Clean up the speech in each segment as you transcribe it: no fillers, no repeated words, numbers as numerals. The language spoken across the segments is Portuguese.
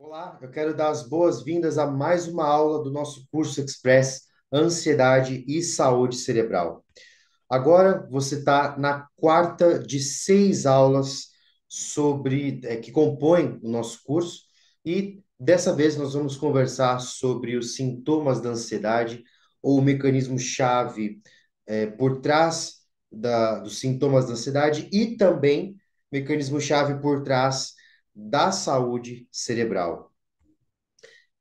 Olá, eu quero dar as boas-vindas a mais uma aula do nosso curso Express Ansiedade e Saúde Cerebral. Agora você está na quarta de 6 aulas que compõem o nosso curso e dessa vez nós vamos conversar sobre os sintomas da ansiedade ou o mecanismo-chave por trás dos sintomas da ansiedade e também mecanismo-chave por trás da saúde cerebral.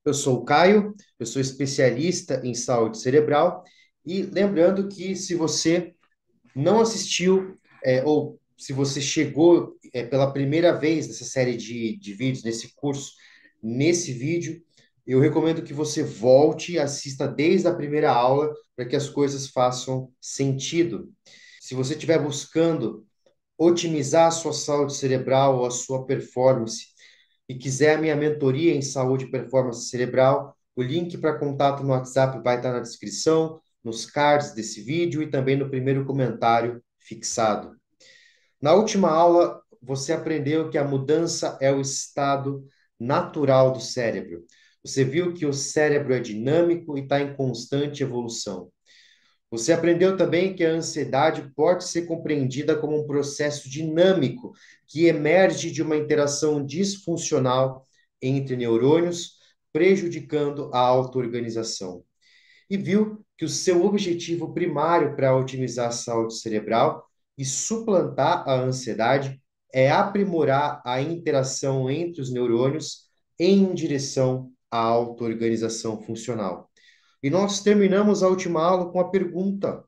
Eu sou o Caio, eu sou especialista em saúde cerebral e lembrando que se você não assistiu ou se você chegou pela primeira vez nessa série de vídeos, nesse curso, nesse vídeo, eu recomendo que você volte e assista desde a primeira aula para que as coisas façam sentido. Se você estiver buscando otimizar a sua saúde cerebral ou a sua performance e quiser a minha mentoria em saúde e performance cerebral, o link para contato no WhatsApp vai estar na descrição, nos cards desse vídeo e também no primeiro comentário fixado. Na última aula, você aprendeu que a mudança é o estado natural do cérebro. Você viu que o cérebro é dinâmico e está em constante evolução. Você aprendeu também que a ansiedade pode ser compreendida como um processo dinâmico que emerge de uma interação disfuncional entre neurônios, prejudicando a auto-organização. E viu que o seu objetivo primário para otimizar a saúde cerebral e suplantar a ansiedade é aprimorar a interação entre os neurônios em direção à auto-organização funcional. E nós terminamos a última aula com a pergunta: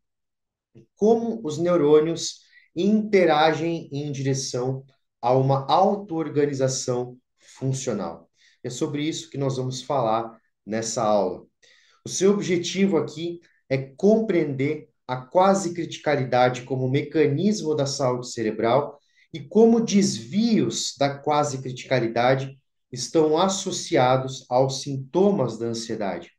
como os neurônios interagem em direção a uma auto-organização funcional? É sobre isso que nós vamos falar nessa aula. O seu objetivo aqui é compreender a quase criticalidade como mecanismo da saúde cerebral e como desvios da quase criticalidade estão associados aos sintomas da ansiedade.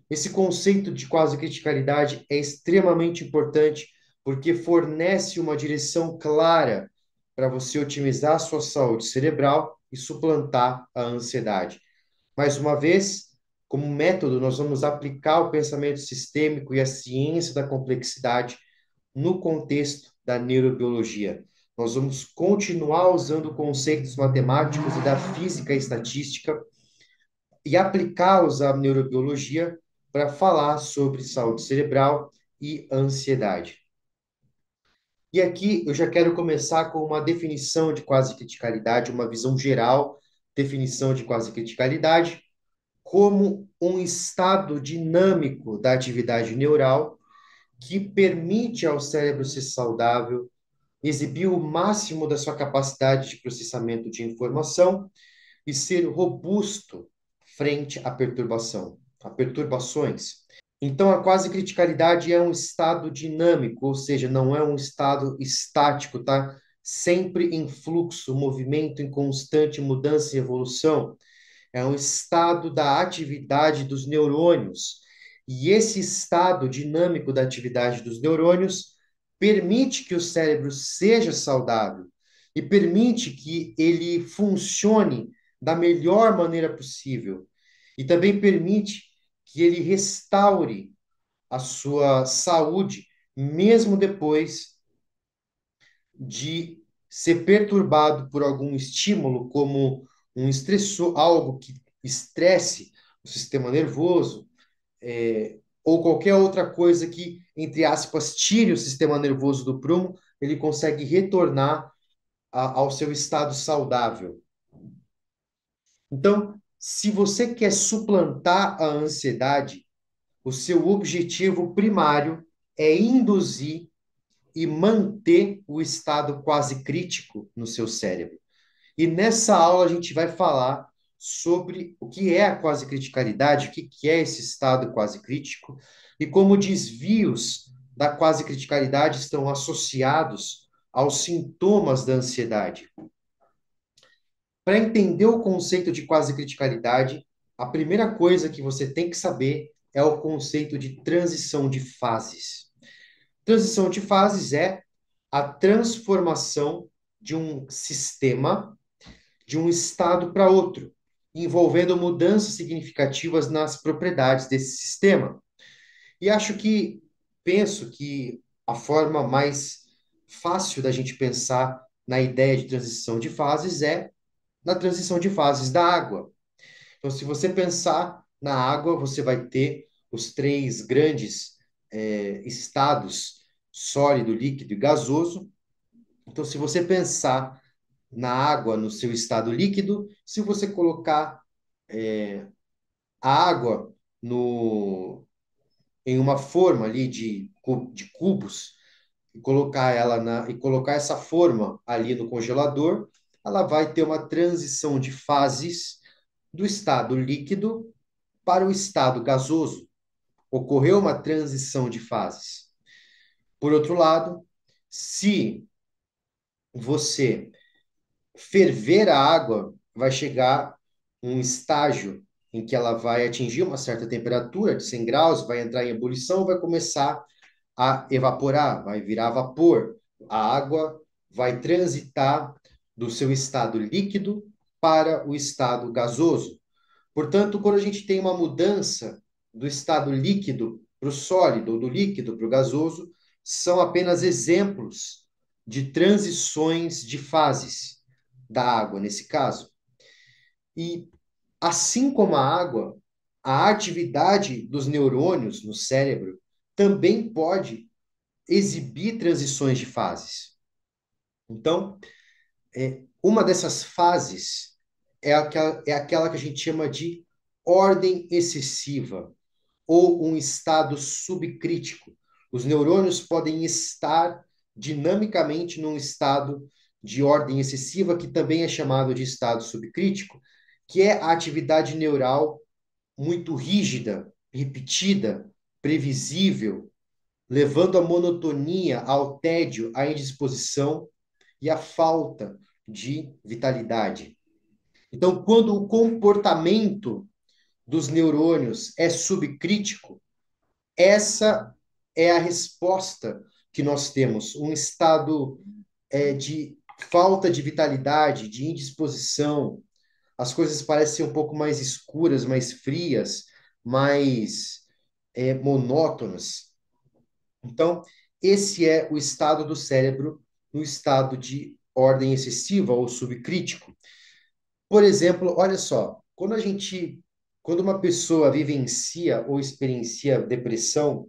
Esse conceito de quase criticalidade é extremamente importante porque fornece uma direção clara para você otimizar a sua saúde cerebral e suplantar a ansiedade. Mais uma vez, como método, nós vamos aplicar o pensamento sistêmico e a ciência da complexidade no contexto da neurobiologia. Nós vamos continuar usando conceitos matemáticos e da física e estatística e aplicá-los à neurobiologia para falar sobre saúde cerebral e ansiedade. E aqui eu já quero começar com uma definição de quase criticalidade, uma visão geral, definição de quase criticalidade, como um estado dinâmico da atividade neural que permite ao cérebro ser saudável, exibir o máximo da sua capacidade de processamento de informação e ser robusto frente à perturbação, a perturbações. Então, a quase criticalidade é um estado dinâmico, ou seja, não é um estado estático, tá? Sempre em fluxo, movimento em constante mudança e evolução. É um estado da atividade dos neurônios. E esse estado dinâmico da atividade dos neurônios permite que o cérebro seja saudável e permite que ele funcione da melhor maneira possível. E também permite que ele restaure a sua saúde, mesmo depois de ser perturbado por algum estímulo, como um estressor, algo que estresse o sistema nervoso, ou qualquer outra coisa que, entre aspas, tire o sistema nervoso do prumo, ele consegue retornar ao seu estado saudável. Então, se você quer suplantar a ansiedade, o seu objetivo primário é induzir e manter o estado quase crítico no seu cérebro. E nessa aula a gente vai falar sobre o que é a quase criticalidade, o que é esse estado quase crítico e como desvios da quase criticalidade estão associados aos sintomas da ansiedade. Para entender o conceito de quase criticalidade, a primeira coisa que você tem que saber é o conceito de transição de fases. Transição de fases é a transformação de um sistema de um estado para outro. envolvendo mudanças significativas nas propriedades desse sistema. E penso que a forma mais fácil da gente pensar na ideia de transição de fases é na transição de fases da água. Então, se você pensar na água, você vai ter os três grandes estados: sólido, líquido e gasoso. Então, se você pensar na água no seu estado líquido, se você colocar a água no, em uma forma ali de cubos e colocar essa forma ali no congelador, ela vai ter uma transição de fases do estado líquido para o estado gasoso. Ocorreu uma transição de fases. Por outro lado, se você ferver a água, vai chegar um estágio em que ela vai atingir uma certa temperatura de 100 graus, vai entrar em ebulição, vai começar a evaporar, vai virar vapor. A água vai transitar do seu estado líquido para o estado gasoso. Portanto, quando a gente tem uma mudança do estado líquido para o sólido, ou do líquido para o gasoso, são apenas exemplos de transições de fases da água, nesse caso. E assim como a água, a atividade dos neurônios no cérebro também pode exibir transições de fases. Então, uma dessas fases é aquela que a gente chama de ordem excessiva ou um estado subcrítico. Os neurônios podem estar dinamicamente num estado de ordem excessiva, que também é chamado de estado subcrítico, que é a atividade neural muito rígida, repetida, previsível, levando à monotonia, ao tédio, à indisposição e à falta de vitalidade. Então, quando o comportamento dos neurônios é subcrítico, essa é a resposta que nós temos, um estado de falta de vitalidade, de indisposição. As coisas parecem um pouco mais escuras, mais frias, mais monótonas. Então, esse é o estado do cérebro no estado de ordem excessiva ou subcrítico. Por exemplo, olha só, quando uma pessoa vivencia ou experiencia depressão,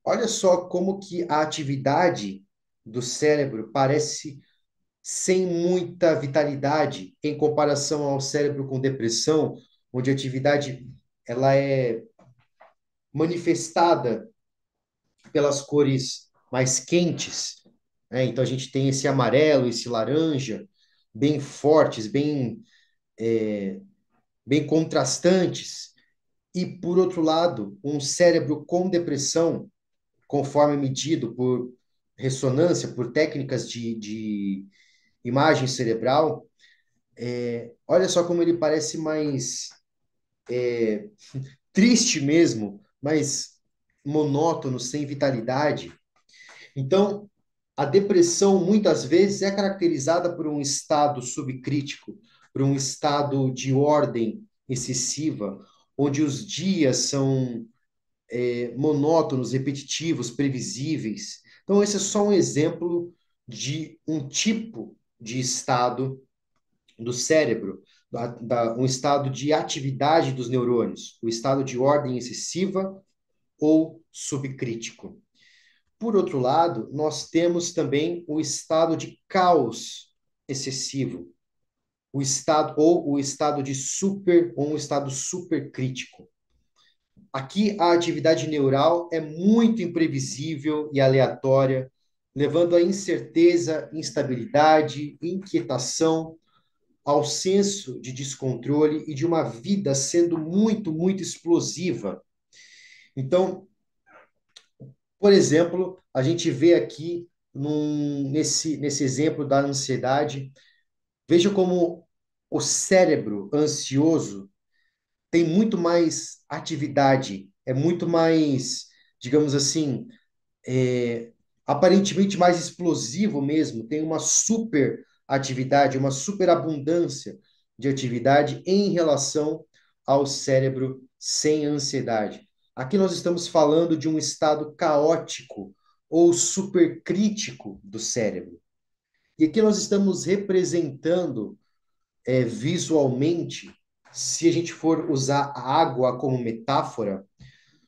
olha só como que a atividade do cérebro parece sem muita vitalidade em comparação ao cérebro com depressão, onde a atividade ela é manifestada pelas cores mais quentes, né? Então a gente tem esse amarelo, esse laranja, bem fortes, bem contrastantes. E, por outro lado, um cérebro com depressão, conforme medido por ressonância, por técnicas de imagem cerebral, olha só como ele parece mais triste mesmo, mais monótono, sem vitalidade. Então, a depressão muitas vezes é caracterizada por um estado subcrítico, por um estado de ordem excessiva, onde os dias são monótonos, repetitivos, previsíveis. Então, esse é só um exemplo de um tipo de estado do cérebro, um estado de atividade dos neurônios, o estado de ordem excessiva ou subcrítico. Por outro lado, nós temos também o estado de caos excessivo, o estado de super ou um estado supercrítico. Aqui a atividade neural é muito imprevisível e aleatória, levando à incerteza, instabilidade, inquietação, ao senso de descontrole e de uma vida sendo muito, muito explosiva. Então, por exemplo, a gente vê aqui nesse exemplo da ansiedade, veja como o cérebro ansioso tem muito mais atividade, é muito mais, digamos assim, é, aparentemente mais explosivo mesmo, tem uma super atividade, uma super abundância de atividade em relação ao cérebro sem ansiedade. Aqui nós estamos falando de um estado caótico ou supercrítico do cérebro. E aqui nós estamos representando visualmente, se a gente for usar a água como metáfora,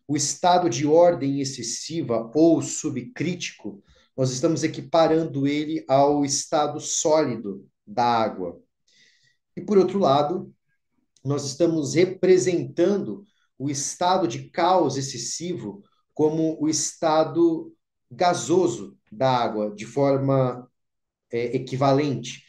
o estado de ordem excessiva ou subcrítico, nós estamos equiparando ele ao estado sólido da água. E por outro lado, nós estamos representando o estado de caos excessivo como o estado gasoso da água, de forma equivalente.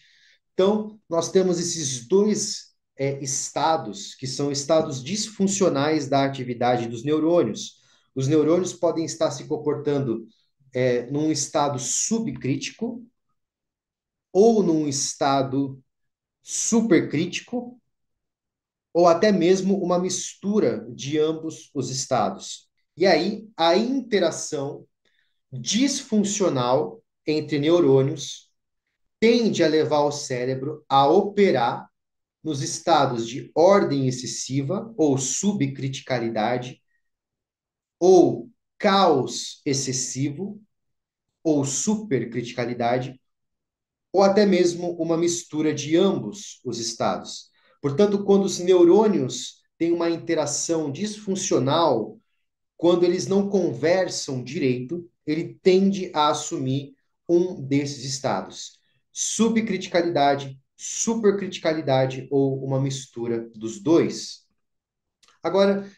Então, nós temos esses dois estados, que são estados disfuncionais da atividade dos neurônios. Os neurônios podem estar se comportando num estado subcrítico ou num estado supercrítico, ou até mesmo uma mistura de ambos os estados. E aí, a interação disfuncional entre neurônios tende a levar o cérebro a operar nos estados de ordem excessiva ou subcriticalidade, ou caos excessivo ou supercriticalidade, ou até mesmo uma mistura de ambos os estados. Portanto, quando os neurônios têm uma interação disfuncional, quando eles não conversam direito, ele tende a assumir um desses estados: subcriticalidade, supercriticalidade ou uma mistura dos dois. Agora,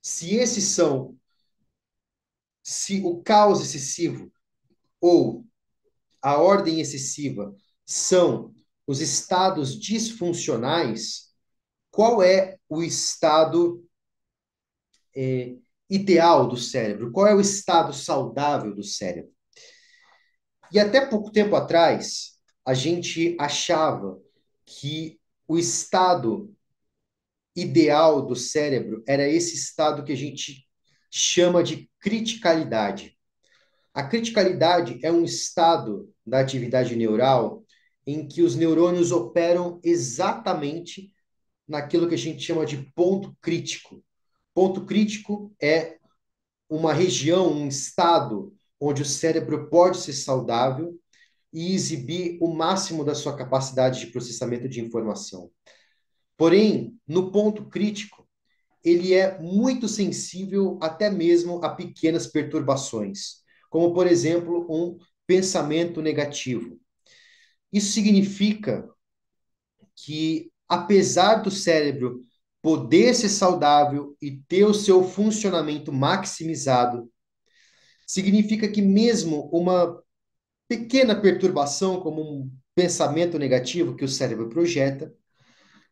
se esses são, se o caos excessivo ou a ordem excessiva são os estados disfuncionais, qual é o estado ideal do cérebro? Qual é o estado saudável do cérebro? E até pouco tempo atrás, a gente achava que o estado ideal do cérebro era esse estado que a gente chama de criticalidade. A criticalidade é um estado da atividade neural em que os neurônios operam exatamente naquilo que a gente chama de ponto crítico. Ponto crítico é uma região, um estado onde o cérebro pode ser saudável e exibir o máximo da sua capacidade de processamento de informação. Porém, no ponto crítico, ele é muito sensível até mesmo a pequenas perturbações, como, por exemplo, um pensamento negativo. Isso significa que, apesar do cérebro poder ser saudável e ter o seu funcionamento maximizado, significa que mesmo uma pequena perturbação, como um pensamento negativo que o cérebro projeta,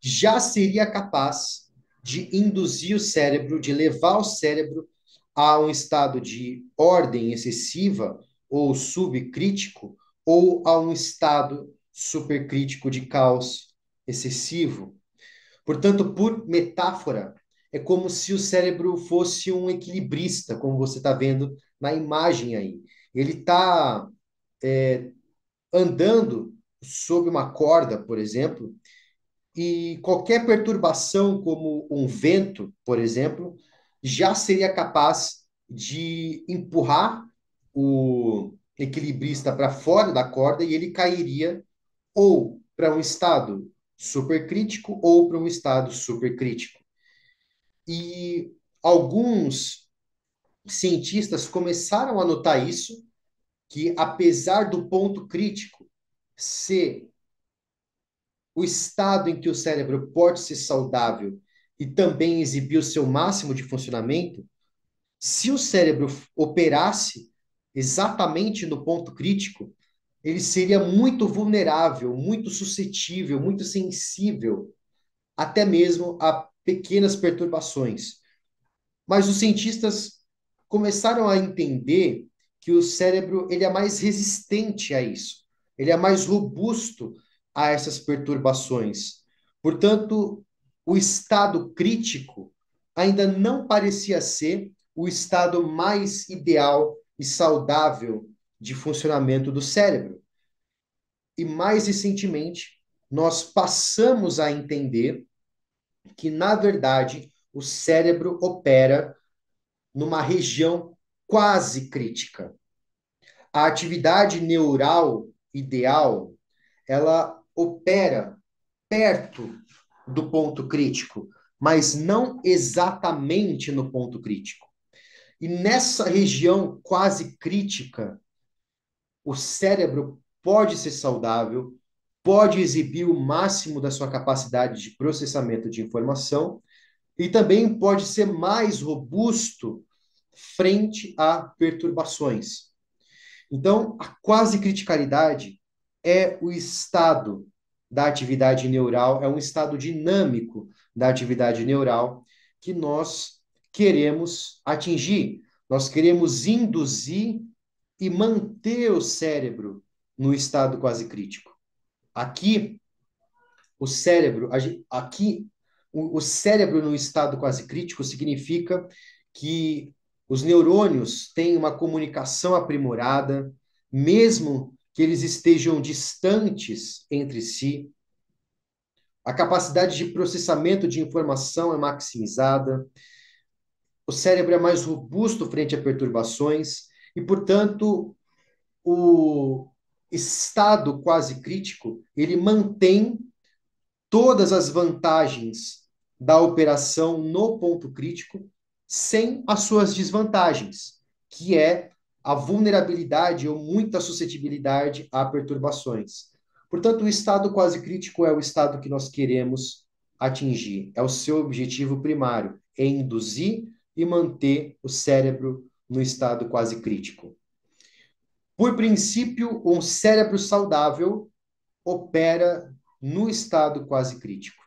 já seria capaz de induzir o cérebro, de levar o cérebro a um estado de ordem excessiva ou subcrítico, ou a um estado supercrítico de caos excessivo. Portanto, por metáfora, é como se o cérebro fosse um equilibrista, como você está vendo na imagem aí. Ele está andando sob uma corda, por exemplo, e qualquer perturbação, como um vento, por exemplo, já seria capaz de empurrar o equilibrista para fora da corda e ele cairia ou para um estado supercrítico ou para um estado supercrítico. E alguns cientistas começaram a notar isso, que apesar do ponto crítico ser o estado em que o cérebro pode ser saudável e também exibir o seu máximo de funcionamento, se o cérebro operasse exatamente no ponto crítico, ele seria muito vulnerável, muito suscetível, muito sensível, até mesmo a pequenas perturbações. Mas os cientistas começaram a entender que o cérebro ele é mais resistente a isso, ele é mais robusto a essas perturbações. Portanto, o estado crítico ainda não parecia ser o estado mais ideal e saudável de funcionamento do cérebro. E mais recentemente, nós passamos a entender que, na verdade, o cérebro opera numa região quase crítica. A atividade neural ideal, ela opera perto do ponto crítico, mas não exatamente no ponto crítico. E nessa região quase crítica, o cérebro pode ser saudável, pode exibir o máximo da sua capacidade de processamento de informação e também pode ser mais robusto frente a perturbações. Então, a quase criticalidade é o estado da atividade neural, é um estado dinâmico da atividade neural que nós queremos atingir. Nós queremos induzir e manter o cérebro no estado quase crítico. Aqui, o cérebro, aqui, o cérebro no estado quase crítico significa que os neurônios têm uma comunicação aprimorada, mesmo que eles estejam distantes entre si. A capacidade de processamento de informação é maximizada. O cérebro é mais robusto frente a perturbações e, portanto, o estado quase crítico, ele mantém todas as vantagens da operação no ponto crítico, sem as suas desvantagens, que é a vulnerabilidade ou muita suscetibilidade a perturbações. Portanto, o estado quase crítico é o estado que nós queremos atingir, é o seu objetivo primário, é induzir e manter o cérebro no estado quase crítico. Por princípio, um cérebro saudável opera no estado quase crítico.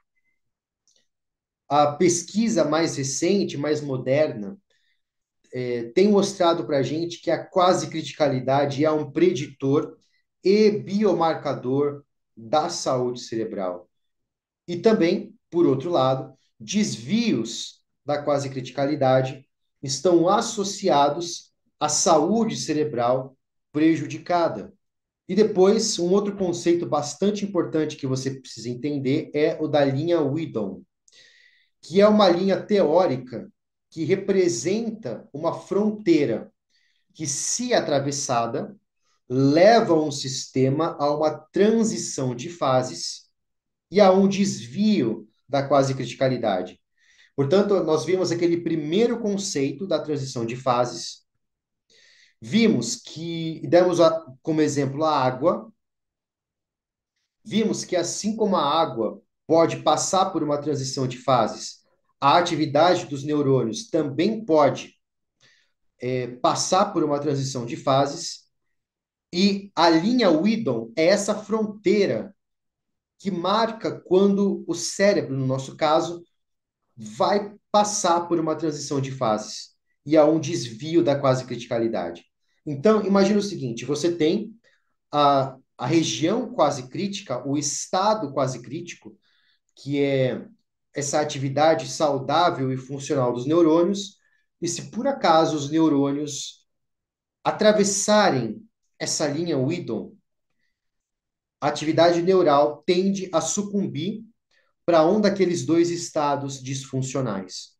A pesquisa mais recente, mais moderna, tem mostrado para a gente que a quase criticalidade é um preditor e biomarcador da saúde cerebral. E também, por outro lado, desvios da quase criticalidade estão associados à saúde cerebral prejudicada. E depois, um outro conceito bastante importante que você precisa entender é o da linha Whedon, que é uma linha teórica que representa uma fronteira que, se atravessada, leva um sistema a uma transição de fases e a um desvio da quase criticalidade. Portanto, nós vimos aquele primeiro conceito da transição de fases, vimos que, demos como exemplo a água, vimos que assim como a água pode passar por uma transição de fases, a atividade dos neurônios também pode passar por uma transição de fases, e a linha Whedon é essa fronteira que marca quando o cérebro, no nosso caso, vai passar por uma transição de fases e há um desvio da quase criticalidade. Então, imagine o seguinte: você tem a região quase crítica, o estado quase crítico, que é essa atividade saudável e funcional dos neurônios, e se por acaso os neurônios atravessarem essa linha Whedon, a atividade neural tende a sucumbir para um daqueles dois estados disfuncionais.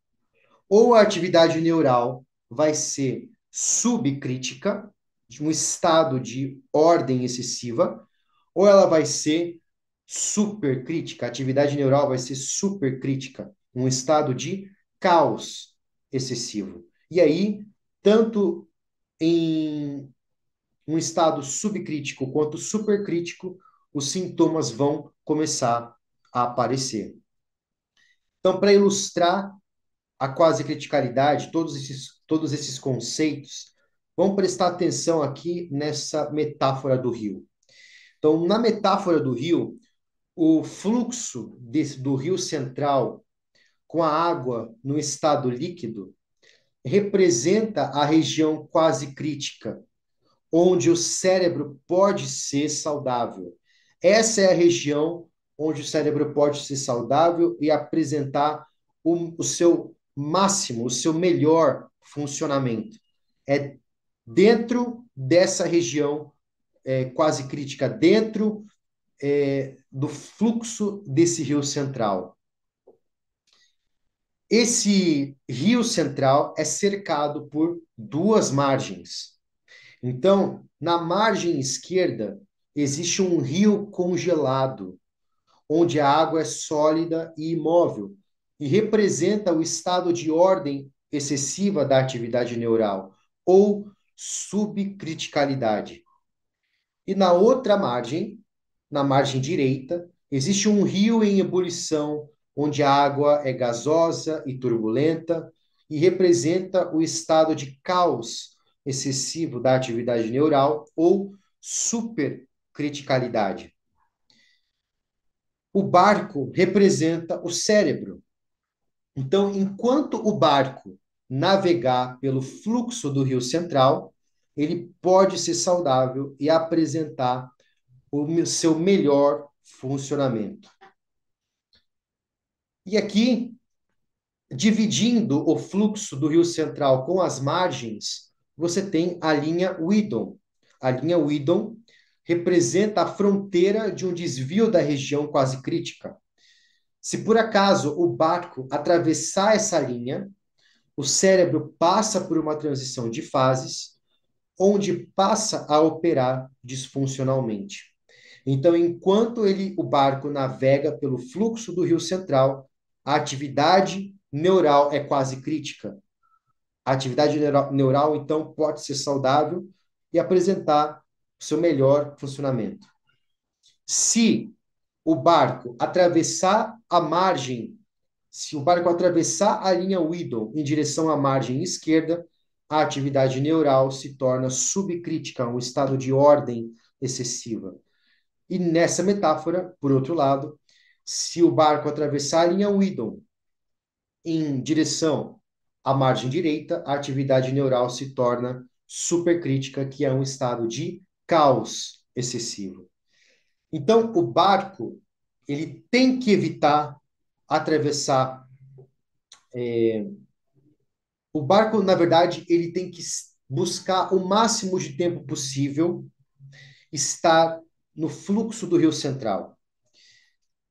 Ou a atividade neural vai ser subcrítica, de um estado de ordem excessiva, ou ela vai ser supercrítica, a atividade neural vai ser supercrítica, um estado de caos excessivo. E aí, tanto em um estado subcrítico quanto supercrítico, os sintomas vão começar a aparecer. Então, para ilustrar a quase criticalidade, todos esses conceitos, vamos prestar atenção aqui nessa metáfora do rio. Então, na metáfora do rio, o fluxo do rio central com a água no estado líquido representa a região quase crítica, onde o cérebro pode ser saudável. Essa é a região onde o cérebro pode ser saudável e apresentar o seu máximo, o seu melhor funcionamento. É dentro dessa região quase crítica, dentro do fluxo desse rio central. Esse rio central é cercado por duas margens. Então, na margem esquerda, existe um rio congelado, onde a água é sólida e imóvel, e representa o estado de ordem excessiva da atividade neural, ou subcriticalidade. E na outra margem, na margem direita, existe um rio em ebulição, onde a água é gasosa e turbulenta e representa o estado de caos excessivo da atividade neural ou supercriticalidade. O barco representa o cérebro. Então, enquanto o barco navegar pelo fluxo do rio central, ele pode ser saudável e apresentar o seu melhor funcionamento. E aqui, dividindo o fluxo do rio central com as margens, você tem a linha Weedon. A linha Weedon representa a fronteira de um desvio da região quase crítica. Se por acaso o barco atravessar essa linha, o cérebro passa por uma transição de fases, onde passa a operar disfuncionalmente. Então, enquanto o barco navega pelo fluxo do rio central, a atividade neural é quase crítica. A atividade neural, então, pode ser saudável e apresentar o seu melhor funcionamento. Se o barco atravessar a margem, se o barco atravessar a linha Weedon em direção à margem esquerda, a atividade neural se torna subcrítica, um estado de ordem excessiva. E nessa metáfora, por outro lado, se o barco atravessar a linha Weedon em direção à margem direita, a atividade neural se torna supercrítica, que é um estado de caos excessivo. Então, o barco ele tem que evitar atravessar. O barco, na verdade, ele tem que buscar o máximo de tempo possível estar no fluxo do rio central.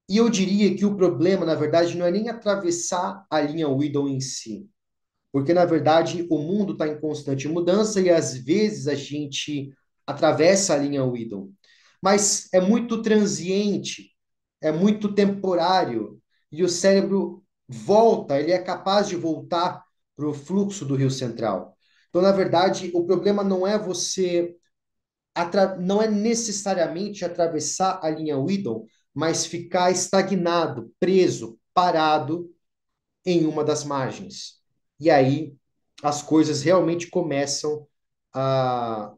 E eu diria que o problema, na verdade, não é nem atravessar a linha Weedon em si, porque, na verdade, o mundo está em constante mudança e, às vezes, a gente atravessa a linha Weedon. Mas é muito transiente, é muito temporário, e o cérebro volta, ele é capaz de voltar para o fluxo do rio central. Então, na verdade, o problema não é não é necessariamente atravessar a linha Weedon, mas ficar estagnado, preso, parado em uma das margens. E aí as coisas realmente a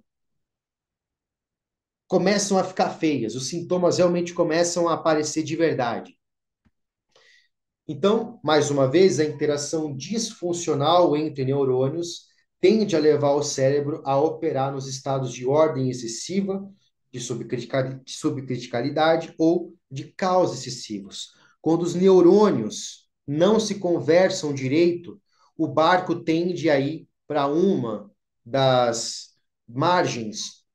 começam a ficar feias, os sintomas realmente começam a aparecer de verdade. Então, mais uma vez, a interação disfuncional entre neurônios tende a levar o cérebro a operar nos estados de ordem excessiva, de subcriticalidade ou de caos excessivos. Quando os neurônios não se conversam direito, o barco tende a ir para uma das margens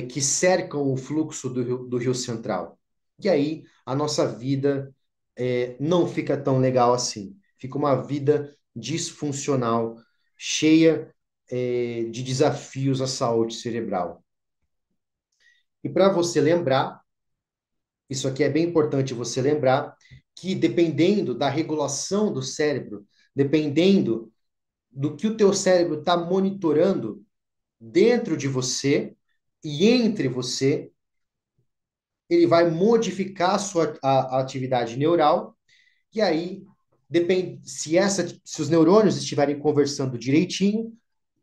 que cercam o fluxo do rio central. E aí a nossa vida não fica tão legal assim. Fica uma vida disfuncional, cheia de desafios à saúde cerebral. E para você lembrar, isso aqui é bem importante você lembrar, que dependendo da regulação do cérebro, dependendo do que o teu cérebro está monitorando dentro de você e entre você, ele vai modificar a atividade neural, e aí, depende, se os neurônios estiverem conversando direitinho,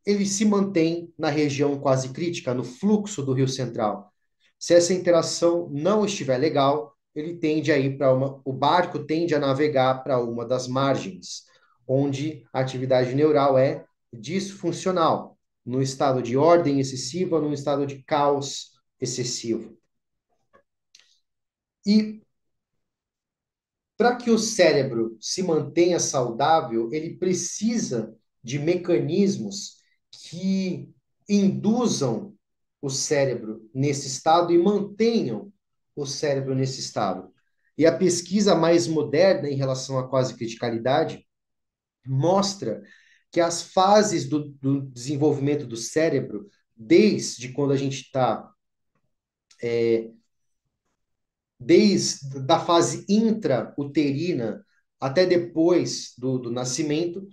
ele se mantém na região quase crítica, no fluxo do rio central. Se essa interação não estiver legal, ele tende a ir para o barco tende a navegar para uma das margens, onde a atividade neural é disfuncional, no estado de ordem excessiva, no estado de caos excessivo. E para que o cérebro se mantenha saudável, ele precisa de mecanismos que induzam o cérebro nesse estado e mantenham o cérebro nesse estado? E a pesquisa mais moderna em relação à quase criticalidade mostra que as fases do desenvolvimento do cérebro, desde quando a gente está, desde da fase intrauterina até depois do nascimento,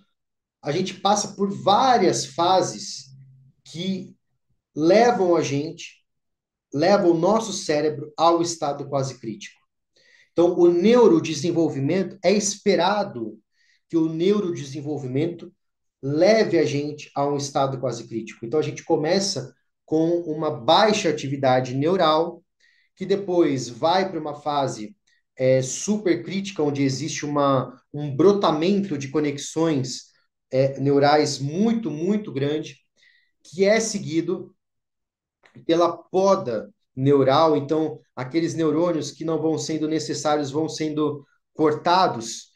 a gente passa por várias fases que levam a gente, levam o nosso cérebro ao estado quase crítico. Então, o neurodesenvolvimento é esperado que o neurodesenvolvimento leve a gente a um estado quase crítico. Então, a gente começa com uma baixa atividade neural, que depois vai para uma fase supercrítica, onde existe um brotamento de conexões neurais muito grande, que é seguido pela poda neural. Então, aqueles neurônios que não vão sendo necessários vão sendo cortados,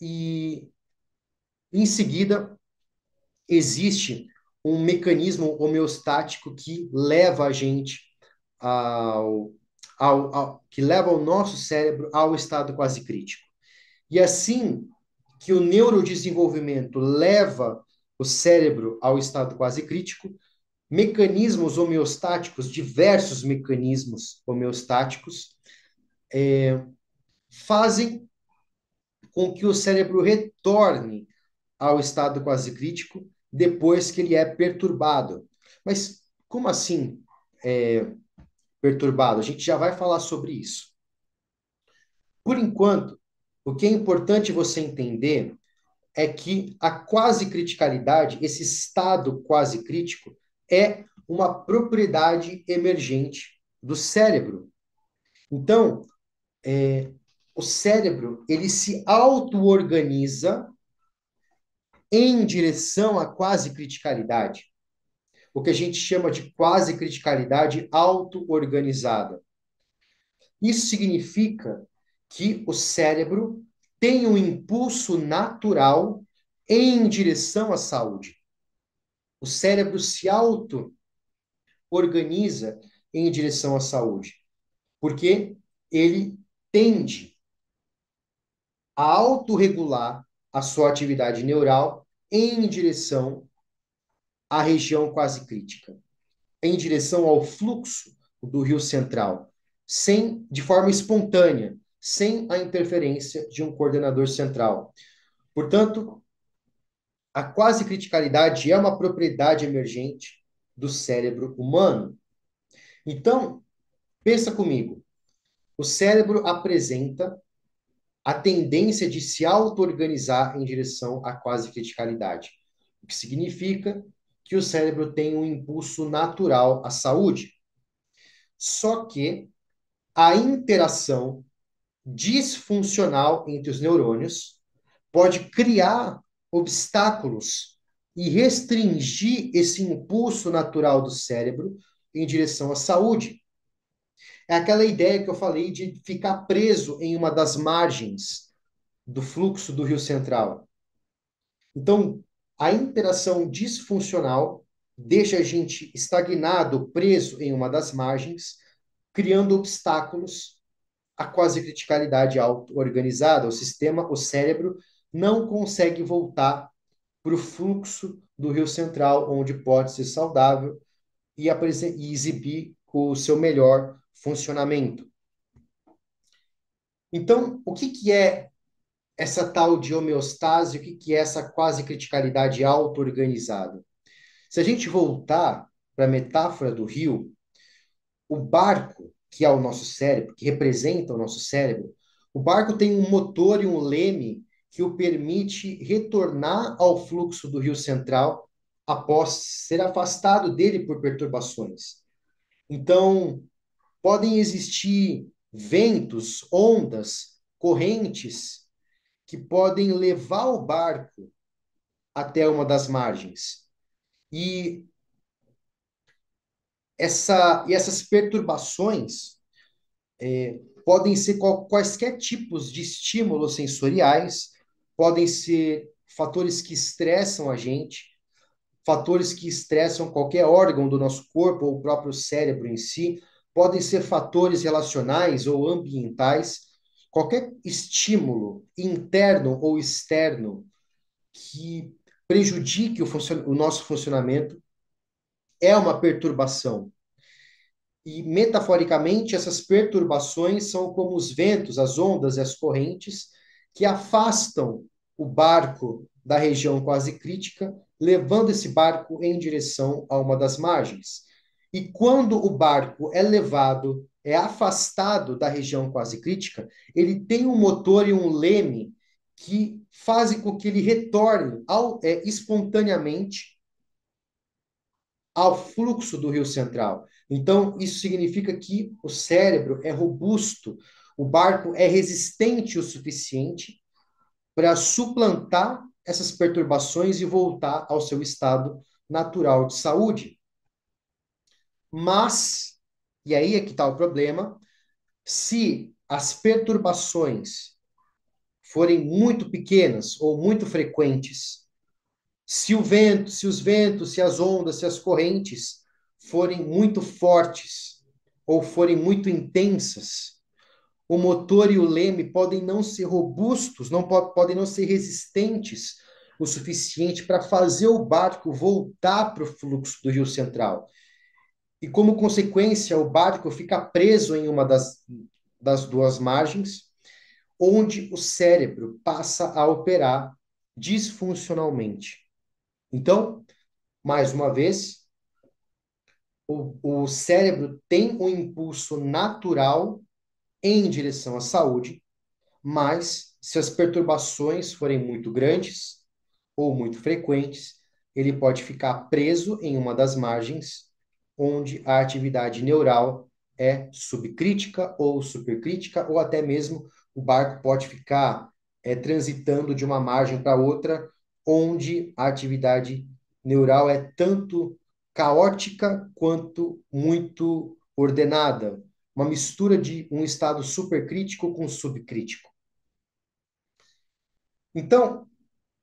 e em seguida existe um mecanismo homeostático que leva a gente ao, que leva o nosso cérebro ao estado quase crítico. E assim que o neurodesenvolvimento leva o cérebro ao estado quase crítico, mecanismos homeostáticos, diversos mecanismos homeostáticos, fazem com que o cérebro retorne ao estado quase crítico depois que ele é perturbado. Mas como assim perturbado? A gente já vai falar sobre isso. Por enquanto, o que é importante você entender é que a quase criticalidade, esse estado quase crítico, é uma propriedade emergente do cérebro. Então, o cérebro, ele se auto-organiza em direção à quase criticalidade, o que a gente chama de quase criticalidade auto-organizada. Isso significa que o cérebro tem um impulso natural em direção à saúde. O cérebro se auto-organiza em direção à saúde, porque ele tende a autorregular a sua atividade neural em direção à região quase crítica, em direção ao fluxo do rio central, de forma espontânea, sem a interferência de um coordenador central. Portanto, a quase criticalidade é uma propriedade emergente do cérebro humano. Então, pensa comigo, o cérebro apresenta a tendência de se auto-organizar em direção à quase criticalidade, o que significa que o cérebro tem um impulso natural à saúde. Só que a interação disfuncional entre os neurônios pode criar obstáculos e restringir esse impulso natural do cérebro em direção à saúde. É aquela ideia que eu falei de ficar preso em uma das margens do fluxo do rio central. Então, a interação disfuncional deixa a gente estagnado, preso em uma das margens, criando obstáculos à quase criticalidade auto-organizada. O sistema, o cérebro, não consegue voltar para o fluxo do rio central, onde pode ser saudável e exibir o seu melhor funcionamento. Então, o que, que é essa tal de homeostase? O que, que é essa quase criticalidade auto-organizada? Se a gente voltar para a metáfora do rio, o barco, que é o nosso cérebro, que representa o nosso cérebro, o barco tem um motor e um leme que o permite retornar ao fluxo do rio central após ser afastado dele por perturbações. Então, podem existir ventos, ondas, correntes que podem levar o barco até uma das margens. E essas perturbações podem ser quaisquer tipos de estímulos sensoriais, podem ser fatores que estressam a gente, fatores que estressam qualquer órgão do nosso corpo ou o próprio cérebro em si, podem ser fatores relacionais ou ambientais, qualquer estímulo interno ou externo que prejudique o nosso funcionamento é uma perturbação. E, metaforicamente, essas perturbações são como os ventos, as ondas e as correntes que afastam o barco da região quase crítica, levando esse barco em direção a uma das margens. E quando o barco é levado, é afastado da região quase crítica, ele tem um motor e um leme que fazem com que ele retorne espontaneamente ao fluxo do rio central. Então, isso significa que o cérebro é robusto, o barco é resistente o suficiente para suplantar essas perturbações e voltar ao seu estado natural de saúde. Mas, e aí é que está o problema, se as perturbações forem muito pequenas ou muito frequentes, se o vento, se os ventos, se as ondas, se as correntes forem muito fortes ou forem muito intensas, o motor e o leme podem não ser robustos, podem não ser resistentes o suficiente para fazer o barco voltar para o fluxo do Rio Central. E como consequência, o barco fica preso em uma das duas margens, onde o cérebro passa a operar disfuncionalmente. Então, mais uma vez, o cérebro tem um impulso natural em direção à saúde, mas se as perturbações forem muito grandes ou muito frequentes, ele pode ficar preso em uma das margens, onde a atividade neural é subcrítica ou supercrítica, ou até mesmo o barco pode ficar transitando de uma margem para outra, onde a atividade neural é tanto caótica quanto muito ordenada, uma mistura de um estado supercrítico com subcrítico. Então,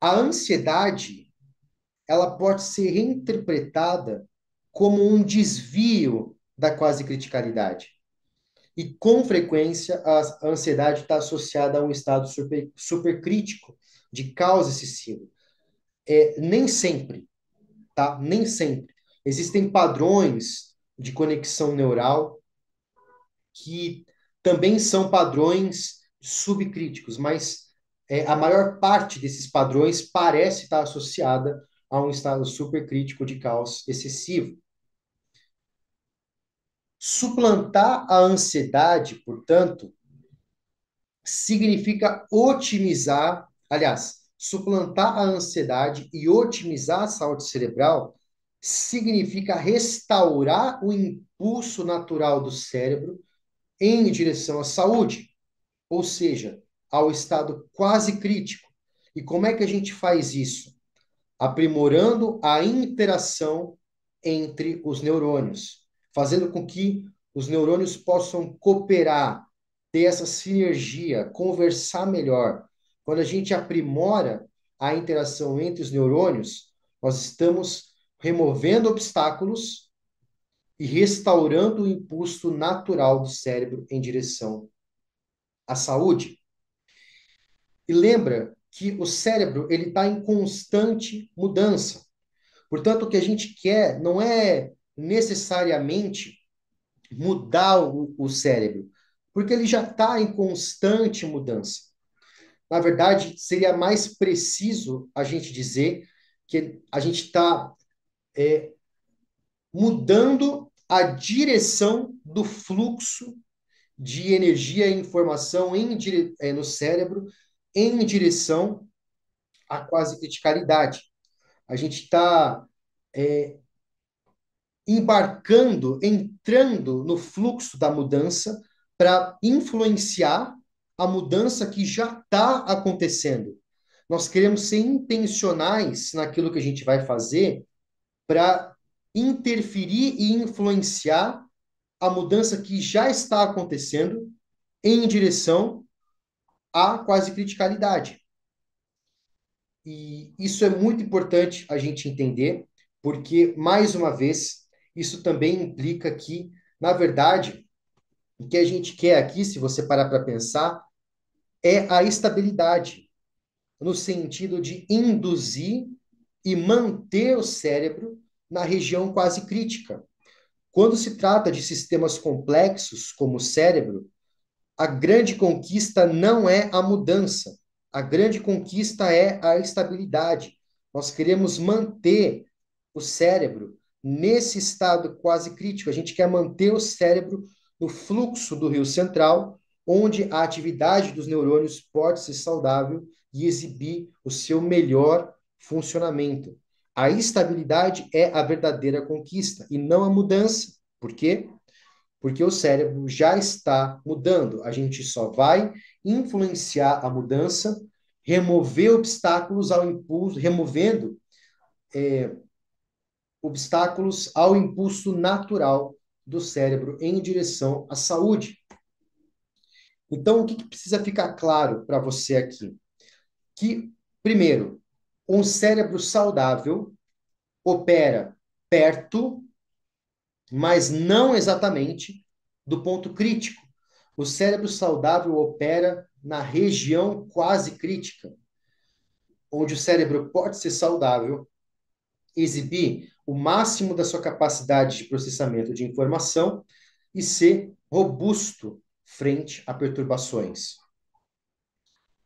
a ansiedade, ela pode ser reinterpretada como um desvio da quase criticalidade. E, com frequência, a ansiedade está associada a um estado supercrítico, de causa excessiva. Nem sempre, tá? Nem sempre. Existem padrões de conexão neural que também são padrões subcríticos, mas a maior parte desses padrões parece estar associada a um estado supercrítico de caos excessivo. Suplantar a ansiedade, portanto, significa otimizar, aliás, suplantar a ansiedade e otimizar a saúde cerebral significa restaurar o impulso natural do cérebro em direção à saúde, ou seja, ao estado quase crítico. E como é que a gente faz isso? Aprimorando a interação entre os neurônios, fazendo com que os neurônios possam cooperar, ter essa sinergia, conversar melhor. Quando a gente aprimora a interação entre os neurônios, nós estamos removendo obstáculos e restaurando o impulso natural do cérebro em direção à saúde. E lembra que o cérebro ele está em constante mudança. Portanto, o que a gente quer não é necessariamente mudar o cérebro, porque ele já está em constante mudança. Na verdade, seria mais preciso a gente dizer que a gente está mudando a direção do fluxo de energia e informação no cérebro em direção à quase criticalidade. A gente está embarcando, entrando no fluxo da mudança para influenciar a mudança que já está acontecendo. Nós queremos ser intencionais naquilo que a gente vai fazer para interferir e influenciar a mudança que já está acontecendo em direção à quase criticalidade. E isso é muito importante a gente entender, porque, mais uma vez, isso também implica que, na verdade, O que a gente quer aqui, se você parar para pensar, é a estabilidade, no sentido de induzir e manter o cérebro na região quase crítica. Quando se trata de sistemas complexos, como o cérebro, a grande conquista não é a mudança, a grande conquista é a estabilidade. Nós queremos manter o cérebro nesse estado quase crítico. A gente quer manter o cérebro no fluxo do rio central, onde a atividade dos neurônios pode ser saudável e exibir o seu melhor funcionamento. A estabilidade é a verdadeira conquista e não a mudança. Por quê? Porque o cérebro já está mudando. A gente só vai influenciar a mudança, remover obstáculos ao impulso, removendo obstáculos ao impulso natural do cérebro em direção à saúde. Então, o que precisa ficar claro para você aqui? Que, primeiro, um cérebro saudável opera perto, mas não exatamente do ponto crítico. O cérebro saudável opera na região quase crítica, onde o cérebro pode ser saudável, exibir o máximo da sua capacidade de processamento de informação e ser robusto frente a perturbações.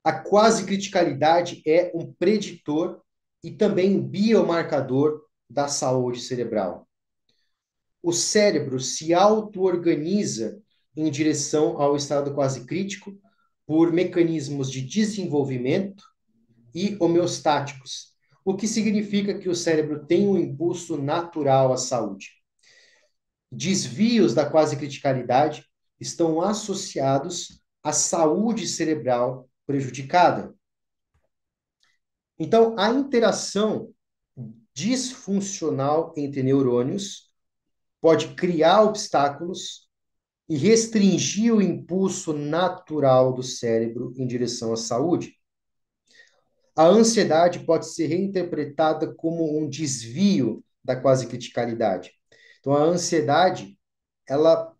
A quase criticalidade é um preditor e também um biomarcador da saúde cerebral. O cérebro se auto-organiza em direção ao estado quase crítico por mecanismos de desenvolvimento e homeostáticos, o que significa que o cérebro tem um impulso natural à saúde. Desvios da quase criticalidade estão associados à saúde cerebral prejudicada. Então, a interação disfuncional entre neurônios pode criar obstáculos e restringir o impulso natural do cérebro em direção à saúde. A ansiedade pode ser reinterpretada como um desvio da quase criticalidade. Então, a ansiedade, ela,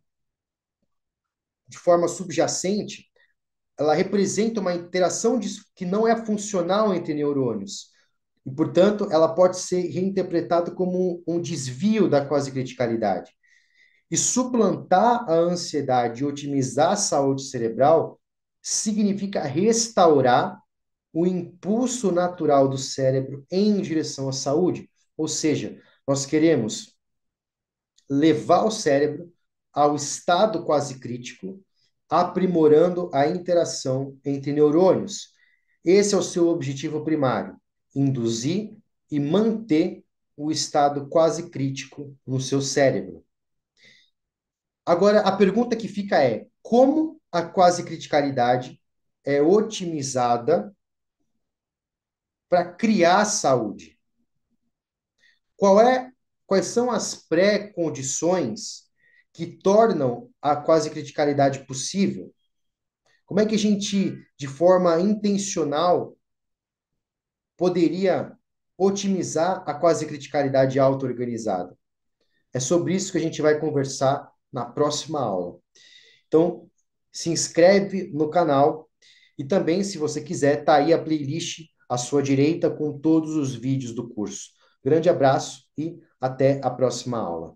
de forma subjacente, ela representa uma interação que não é funcional entre neurônios. E, portanto, ela pode ser reinterpretada como um desvio da quase criticalidade. E suplantar a ansiedade e otimizar a saúde cerebral significa restaurar o impulso natural do cérebro em direção à saúde. Ou seja, nós queremos levar o cérebro ao estado quase crítico, aprimorando a interação entre neurônios. Esse é o seu objetivo primário: induzir e manter o estado quase crítico no seu cérebro. Agora, a pergunta que fica é: como a quase criticalidade é otimizada para criar saúde? Quais são as pré-condições que tornam a quase criticalidade possível? Como é que a gente, de forma intencional, poderia otimizar a quase criticalidade auto-organizada? É sobre isso que a gente vai conversar na próxima aula. Então, se inscreve no canal e também, se você quiser, tá aí a playlist à sua direita com todos os vídeos do curso. Grande abraço e até a próxima aula.